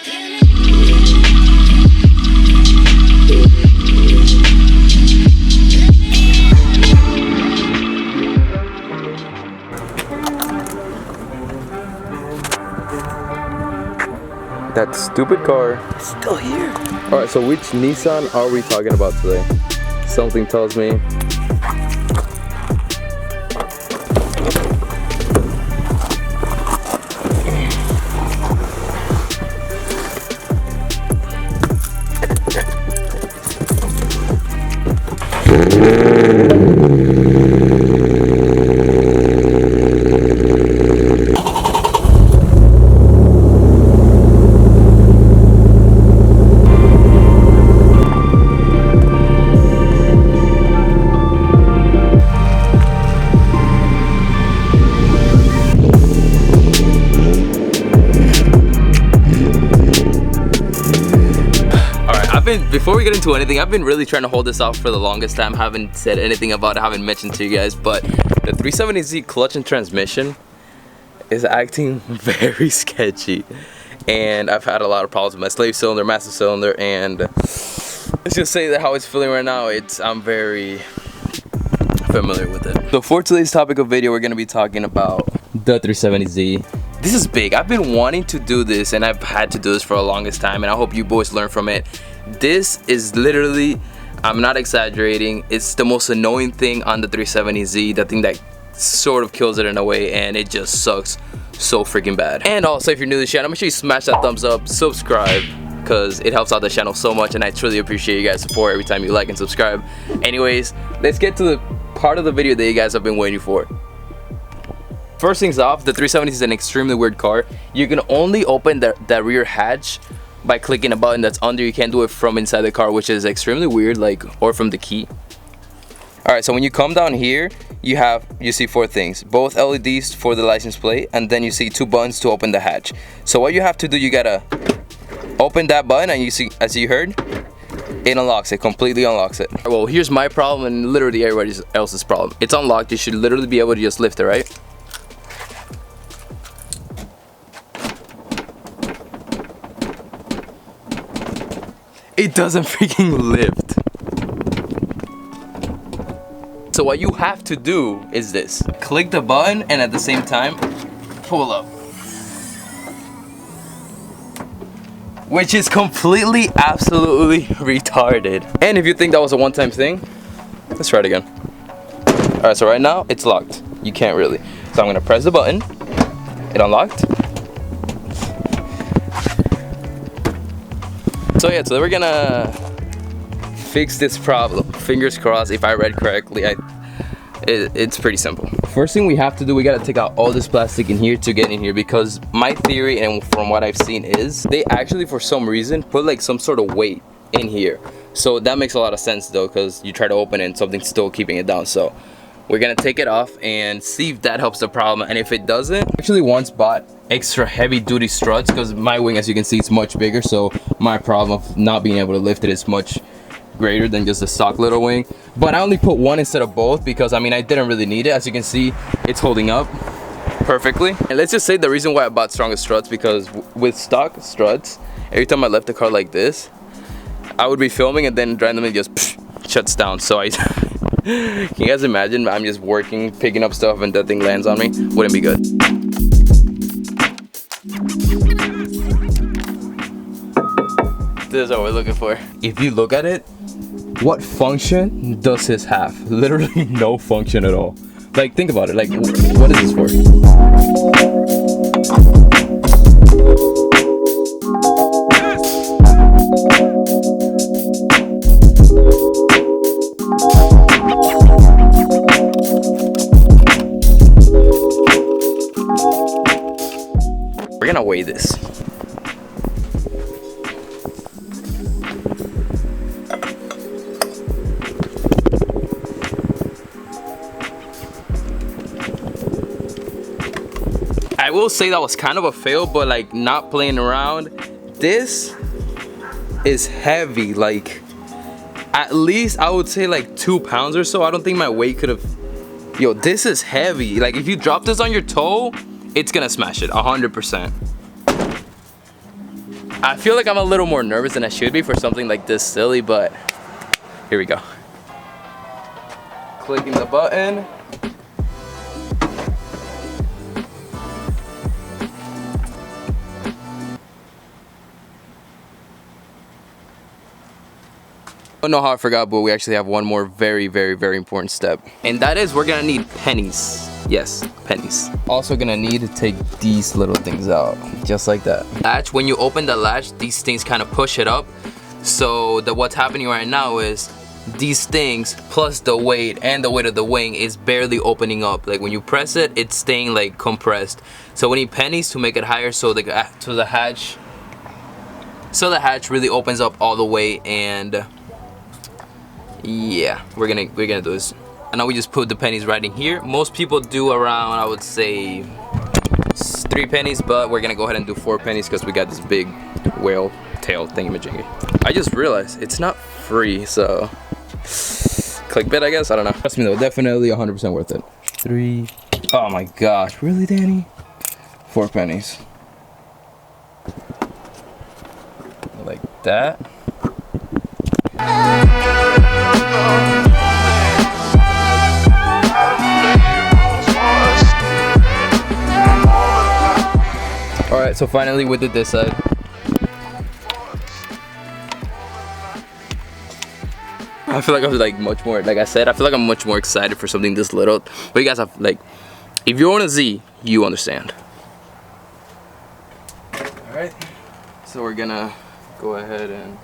That stupid car. It's still here. Alright, so which Nissan are we talking about today? Something tells me. Before we get into anything, I've been really trying to hold this off for the longest time. Haven't said anything about it, haven't mentioned to you guys, but the 370Z clutch and transmission is acting very sketchy. And I've had a lot of problems with my slave cylinder, master cylinder, and let's just say that how it's feeling right now, I'm very familiar with it. So for today's topic of video, we're gonna be talking about the 370Z. This is big. I've been wanting to do this, and I've had to do this for the longest time, and I hope you boys learn from it. This is literally, I'm not exaggerating, it's the most annoying thing on the 370Z, the thing that sort of kills it in a way, and it just sucks so freaking bad. And also, if you're new to the channel, make sure you smash that thumbs up, subscribe, because it helps out the channel so much, and I truly appreciate you guys' support every time you like and subscribe. Anyways, let's get to the part of the video that you guys have been waiting for. First things off, the 370 is an extremely weird car. You can only open that rear hatch by clicking a button that's under. You can't do it from inside the car, which is extremely weird, like, or from the key. Alright, so when you come down here, you see 4 things. Both LEDs for the license plate, and then you see 2 buttons to open the hatch. So what you have to do, you gotta open that button, and you see, as you heard, it unlocks it, completely unlocks it. Well, here's my problem and literally everybody else's problem. It's unlocked, you should literally be able to just lift it, right? It doesn't freaking lift. So what you have to do is this. Click the button and at the same time, pull up. Which is completely, absolutely retarded. And if you think that was a one-time thing, let's try it again. Alright, so right now, it's locked. You can't really. So I'm gonna press the button. It unlocked. So yeah, so we're gonna fix this problem. Fingers crossed, if I read correctly, it's pretty simple. First thing we have to do, we gotta take out all this plastic in here to get in here, because my theory and from what I've seen is they actually for some reason put like some sort of weight in here. So that makes a lot of sense though, because you try to open it and something's still keeping it down. So we're gonna take it off and see if that helps the problem, and if it doesn't, I actually once bought extra heavy duty struts because my wing, as you can see, is much bigger, so my problem of not being able to lift it is much greater than just the stock little wing. But I only put one instead of both because I mean I didn't really need it. As you can see, it's holding up perfectly. And let's just say the reason why I bought stronger struts, because with stock struts, every time I left the car like this, I would be filming and then randomly just shuts down. So I can you guys imagine I'm just working, picking up stuff, and that thing lands on me? Wouldn't be good. This is what we're looking for. If you look at it, what function does this have? Literally no function at all. Like, think about it. Like, what is this for? We're gonna weigh this. I will say that was kind of a fail, but like not playing around, this is heavy. Like at least I would say like 2 pounds or so. I don't think my weight could have. Yo, this is heavy. Like if you drop this on your toe, it's gonna smash it 100%. I feel like I'm a little more nervous than I should be for something like this silly, but here we go. Clicking the button. I don't know how I forgot, but we actually have one more very important step. And that is we're gonna need pennies. Yes, pennies. Also gonna need to take these little things out, just like that. Latch, when you open the latch, these things kind of push it up. So what's happening right now is these things plus the weight and the weight of the wing is barely opening up. Like when you press it, it's staying like compressed. So we need pennies to make it higher so the hatch really opens up all the way. And yeah, we're gonna do this. And now we just put the pennies right in here. Most people do around, I would say, 3 pennies, but we're gonna go ahead and do 4 pennies because we got this big whale tail thingamajiggy. I just realized it's not free, so clickbait, I guess. I don't know. Trust me though, definitely 100% worth it. 3. Oh my gosh, really, Danny? 4 pennies. Like that. Alright, so finally we did this side. I feel like I'm like much more, like I said, I feel like I'm much more excited for something this little. But you guys have, like, if you own a Z, you understand. Alright, so we're gonna go ahead and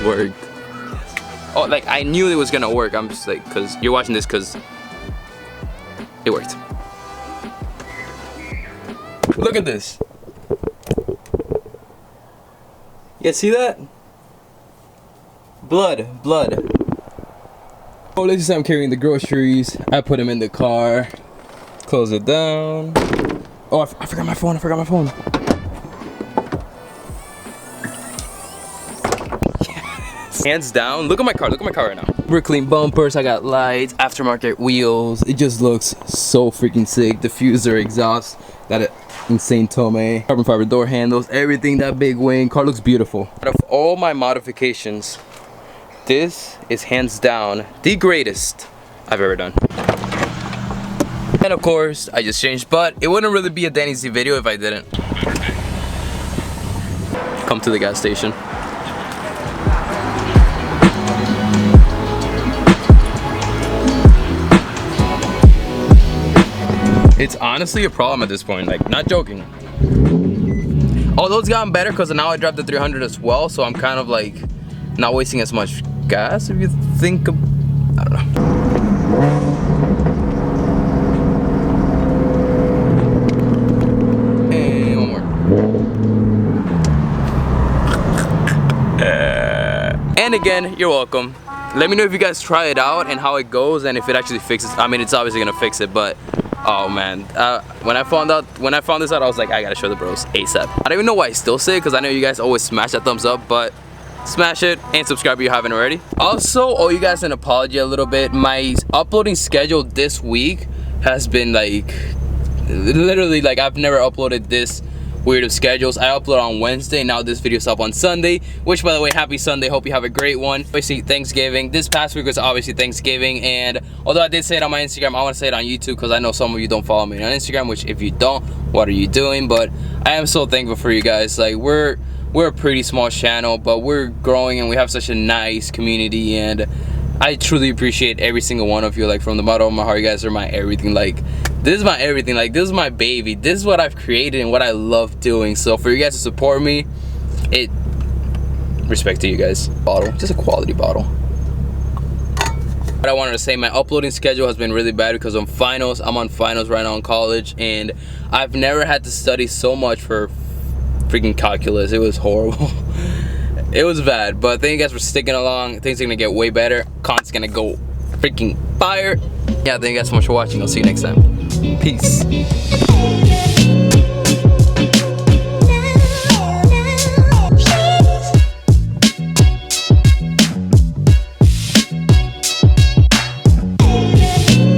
worked. Oh, like I knew it was gonna work. I'm just like, cause you're watching this cause it worked. Look at this. You see that? Blood. Oh, let's just say I'm carrying the groceries. I put them in the car. Close it down. Oh, I forgot my phone. Hands down, look at my car right now. We're clean bumpers, I got lights, aftermarket wheels. It just looks so freaking sick. Diffuser, exhaust, got an insane tome, carbon fiber door handles, everything, that big wing. Car looks beautiful. Out of all my modifications, this is hands down the greatest I've ever done. And of course, I just changed, but it wouldn't really be a Danny Z video if I didn't come to the gas station. It's honestly a problem at this point, like, not joking. Although it's gotten better because now I dropped the 300 as well, so I'm kind of like not wasting as much gas if you think of, I don't know. And one more. And again, you're welcome. Let me know if you guys try it out and how it goes and if it actually fixes. I mean, it's obviously gonna fix it, but oh man, when I found this out, I was like, I gotta show the bros ASAP. I don't even know why I still say it, because I know you guys always smash that thumbs up, but smash it and subscribe if you haven't already. Also, owe you guys an apology a little bit. My uploading schedule this week has been like, literally, like I've never uploaded this weird of schedules. I upload on Wednesday, now this video's up on Sunday, which, by the way, happy Sunday, hope you have a great one. Obviously Thanksgiving, this past week was obviously Thanksgiving, and although I did say it on my Instagram, I want to say it on YouTube because I know some of you don't follow me on Instagram, which if you don't, what are you doing? But I am so thankful for you guys. Like, we're a pretty small channel, but we're growing and we have such a nice community, and I truly appreciate every single one of you. Like, from the bottom of my heart, you guys are my everything. Like, this is my everything. Like, this is my baby. This is what I've created and what I love doing. So for you guys to support me, respect to you guys. Bottle, just a quality bottle. But I wanted to say, my uploading schedule has been really bad because of finals. I'm on finals right now in college, and I've never had to study so much for freaking calculus. It was horrible. It was bad, but thank you guys for sticking along. Things are gonna get way better. Content's gonna go freaking fire. Yeah, thank you guys so much for watching. I'll see you next time. Peace.